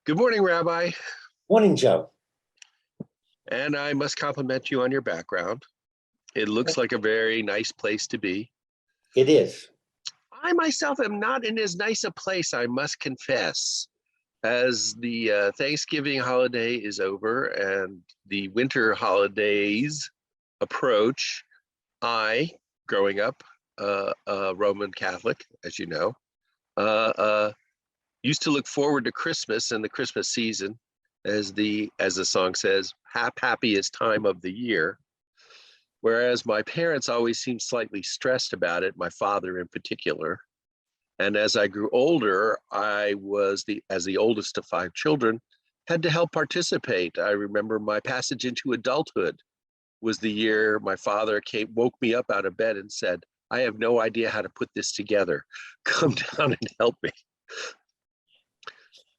Good morning, Rabbi. Morning, Joe. And I must compliment you on your background. It looks like a very nice place to be. It is. I myself am not in as nice a place, I must confess. As the Thanksgiving holiday is over and the winter holidays approach, I, growing up a Roman Catholic, as you know, uh, uh, used to look forward to Christmas and the Christmas season as the song says, happiest time of the year. Whereas my parents always seemed slightly stressed about it, my father in particular. And as I grew older, I was as the oldest of five children, had to help participate. I remember my passage into adulthood was the year my father woke me up out of bed and said, I have no idea how to put this together. Come down and help me.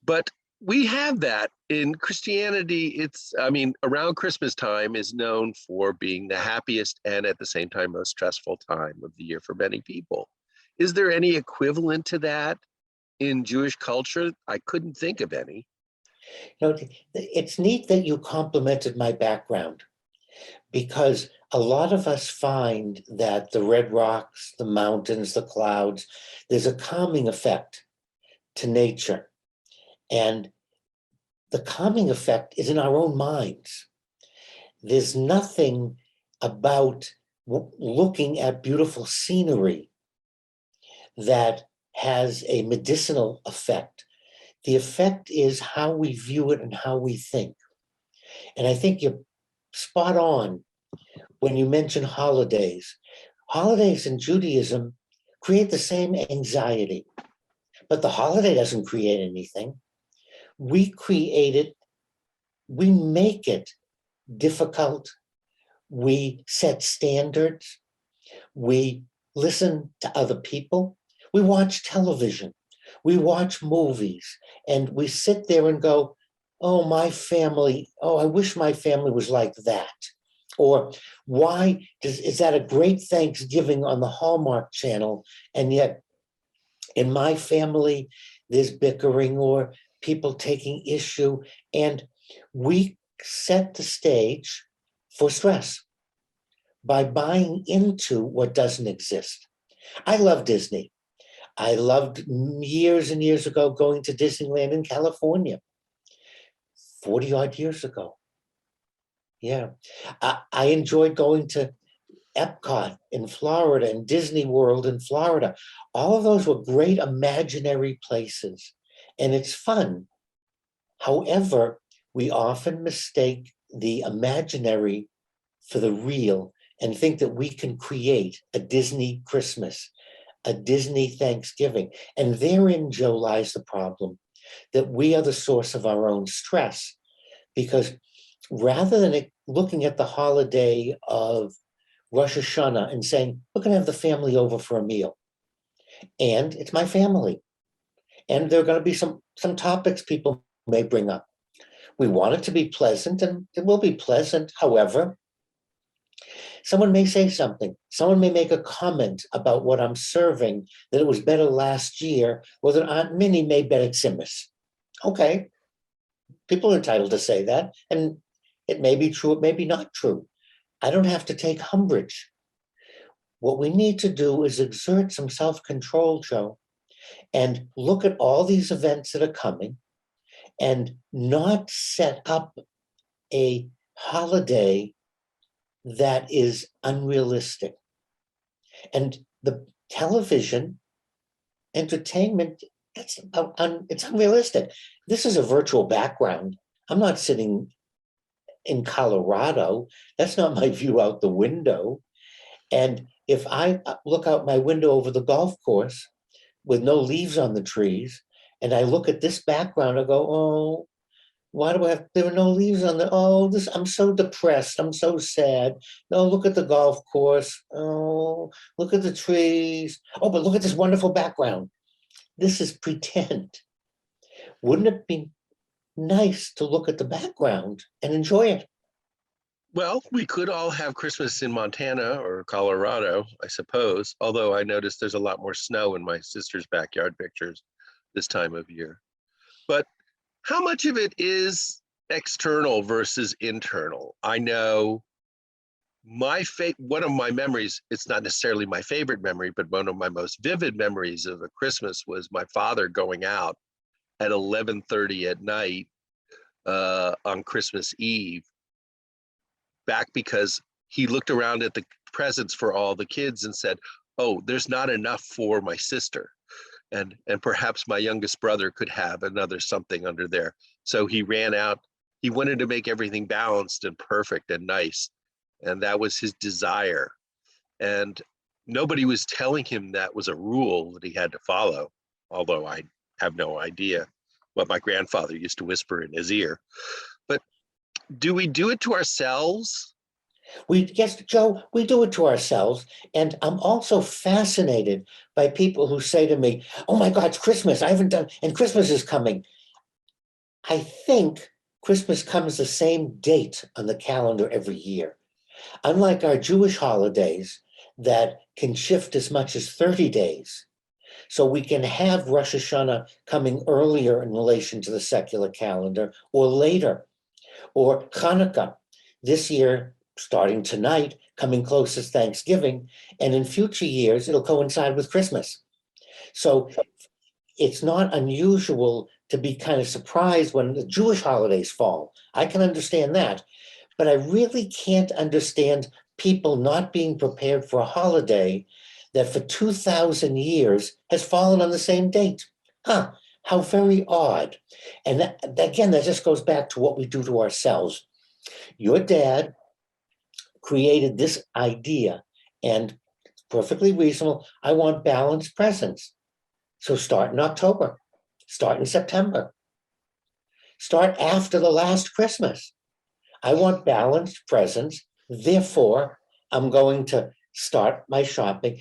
But we have that in Christianity. Around Christmas time is known for being the happiest and at the same time most stressful time of the year for many people. Is there any equivalent to that in Jewish culture? I couldn't think of any. It's neat that you complimented my background, because a lot of us find that the red rocks, the mountains, the clouds, there's a calming effect to nature. And the calming effect is in our own minds. There's nothing about looking at beautiful scenery that has a medicinal effect. The effect is how we view it and how we think. And I think you're spot on when you mention holidays. Holidays in Judaism create the same anxiety, but the holiday doesn't create anything. We create it, we make it difficult, we set standards, we listen to other people, we watch television, we watch movies, and we sit there and go, oh, my family, oh, I wish my family was like that. Or is that a great Thanksgiving on the Hallmark Channel, and yet in my family there's bickering or people taking issue, and we set the stage for stress by buying into what doesn't exist. I love Disney. I loved years and years ago going to Disneyland in California, 40 odd years ago. Yeah. I enjoyed going to Epcot in Florida and Disney World in Florida. All of those were great imaginary places, and it's fun. However, we often mistake the imaginary for the real and think that we can create a Disney Christmas, a Disney Thanksgiving. And therein, Joe, lies the problem, that we are the source of our own stress. Because rather than looking at the holiday of Rosh Hashanah and saying, we're going to have the family over for a meal, and it's my family, and there are going to be some topics people may bring up. We want it to be pleasant, and it will be pleasant. However, someone may say something. Someone may make a comment about what I'm serving, that it was better last year, or that Aunt Minnie made better tzimmus. Okay, people are entitled to say that, and it may be true, it may be not true. I don't have to take umbrage. What we need to do is exert some self-control, Joe, and look at all these events that are coming and not set up a holiday that is unrealistic. And the television entertainment, it's unrealistic. This is a virtual background. I'm not sitting in Colorado. That's not my view out the window. And if I look out my window over the golf course with no leaves on the trees, and I look at this background, I go, oh, why do I have, there are no leaves on the, oh, I'm so depressed, I'm so sad. No, look at the golf course. Oh, look at the trees. Oh, but look at this wonderful background. This is pretend. Wouldn't it be nice to look at the background and enjoy it? Well, we could all have Christmas in Montana or Colorado, I suppose, although I noticed there's a lot more snow in my sister's backyard pictures this time of year. But How much of it is external versus internal? I know one of my memories, it's not necessarily my favorite memory, but one of my most vivid memories of a Christmas was my father going out at 11:30 at night on Christmas Eve, back because he looked around at the presents for all the kids and said, oh, there's not enough for my sister. And perhaps my youngest brother could have another something under there. So he ran out. He wanted to make everything balanced and perfect and nice. And that was his desire. And nobody was telling him that was a rule that he had to follow, although I have no idea what my grandfather used to whisper in his ear. But do we do it to ourselves? Yes, Joe, we do it to ourselves. And I'm also fascinated by people who say to me, oh my God, it's Christmas. I haven't done, and Christmas is coming. I think Christmas comes the same date on the calendar every year. Unlike our Jewish holidays that can shift as much as 30 days. So we can have Rosh Hashanah coming earlier in relation to the secular calendar or later, or Hanukkah this year, starting tonight, coming close as Thanksgiving, and in future years, it'll coincide with Christmas. So it's not unusual to be kind of surprised when the Jewish holidays fall. I can understand that, but I really can't understand people not being prepared for a holiday that for 2,000 years has fallen on the same date. Huh, how very odd. And again, that just goes back to what we do to ourselves. Your dad created this idea, and it's perfectly reasonable. I want balanced presents. So start in October, start in September, start after the last Christmas. I want balanced presents. Therefore, I'm going to start my shopping.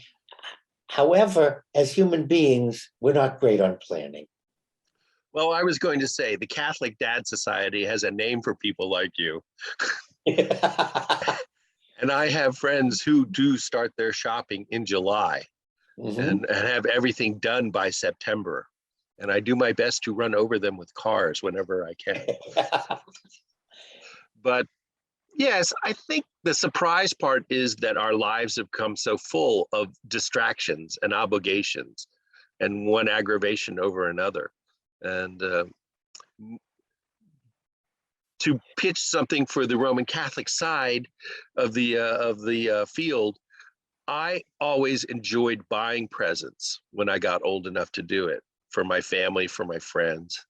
However, as human beings, we're not great on planning. Well, I was going to say the Catholic Dad Society has a name for people like you. And I have friends who do start their shopping in July and have everything done by September. And I do my best to run over them with cars whenever I can. But yes, I think the surprise part is that our lives have come so full of distractions and obligations and one aggravation over another. And to pitch something for the Roman Catholic side of the field, I always enjoyed buying presents when I got old enough to do it for my family, for my friends,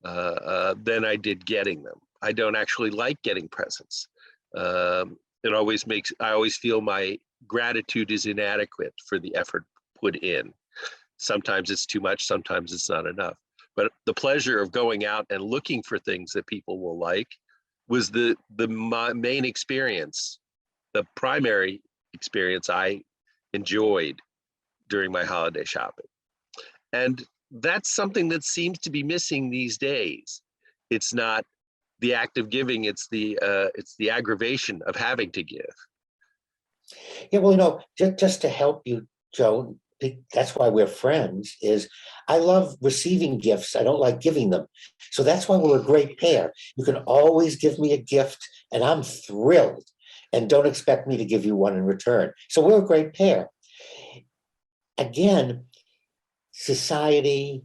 than I did getting them. I don't actually like getting presents. It always makes, I always feel my gratitude is inadequate for the effort put in. Sometimes it's too much, sometimes it's not enough. But the pleasure of going out and looking for things that people will like was the main experience, the primary experience I enjoyed during my holiday shopping. And that's something that seems to be missing these days. It's not the act of giving, it's the aggravation of having to give. Yeah, well, just to help you, Joe, that's why we're friends, is I love receiving gifts. I don't like giving them. So that's why we're a great pair. You can always give me a gift and I'm thrilled, and don't expect me to give you one in return. So we're a great pair. Again, society,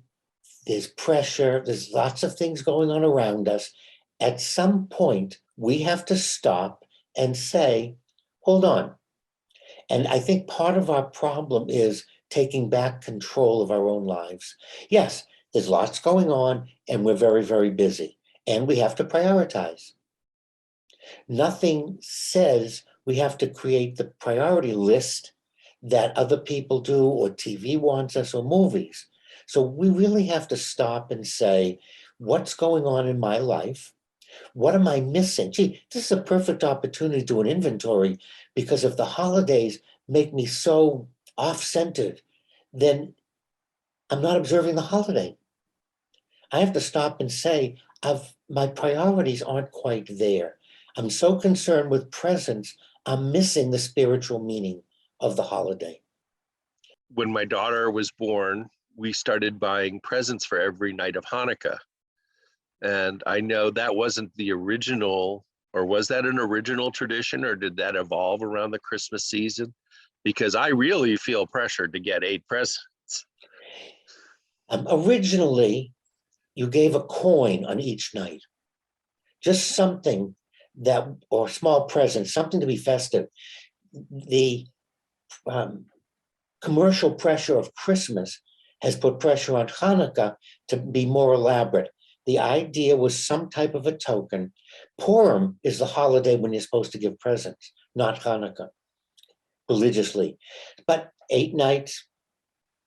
there's pressure, there's lots of things going on around us. At some point, we have to stop and say, hold on. And I think part of our problem is taking back control of our own lives. Yes, there's lots going on and we're very, very busy and we have to prioritize. Nothing says we have to create the priority list that other people do or TV wants us or movies. So we really have to stop and say, what's going on in my life? What am I missing? Gee, this is a perfect opportunity to do an inventory, because if the holidays make me so off-centered, then I'm not observing the holiday. I have to stop and say, my priorities aren't quite there. I'm so concerned with presents, I'm missing the spiritual meaning of the holiday. When my daughter was born, we started buying presents for every night of Hanukkah. And I know that wasn't the original, or was that an original tradition, or did that evolve around the Christmas season? Because I really feel pressured to get 8 presents. Originally, you gave a coin on each night, just something that, or small present, something to be festive. The commercial pressure of Christmas has put pressure on Hanukkah to be more elaborate. The idea was some type of a token. Purim is the holiday when you're supposed to give presents, not Hanukkah, religiously. But 8 nights,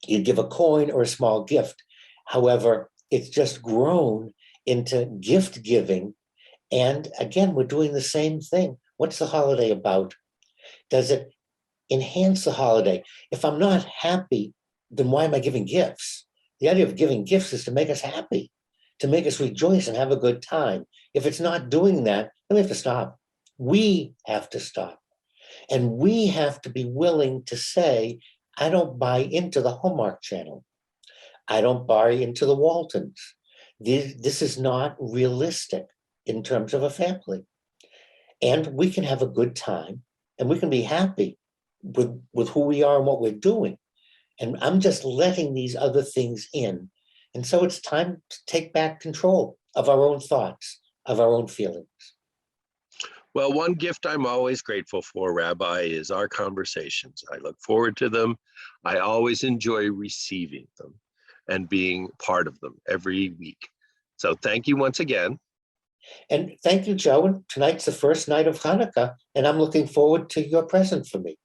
you'd give a coin or a small gift. However, it's just grown into gift giving. And again, we're doing the same thing. What's the holiday about? Does it enhance the holiday? If I'm not happy, then why am I giving gifts? The idea of giving gifts is to make us happy, to make us rejoice and have a good time. If it's not doing that, then we have to stop. We have to stop. And we have to be willing to say, I don't buy into the Hallmark Channel. I don't buy into the Waltons. This is not realistic in terms of a family. And we can have a good time and we can be happy with who we are and what we're doing. And I'm just letting these other things in. And so it's time to take back control of our own thoughts, of our own feelings. Well, one gift I'm always grateful for, Rabbi, is our conversations. I look forward to them. I always enjoy receiving them and being part of them every week. So thank you once again. And thank you, Joe. And tonight's the first night of Hanukkah, and I'm looking forward to your present for me.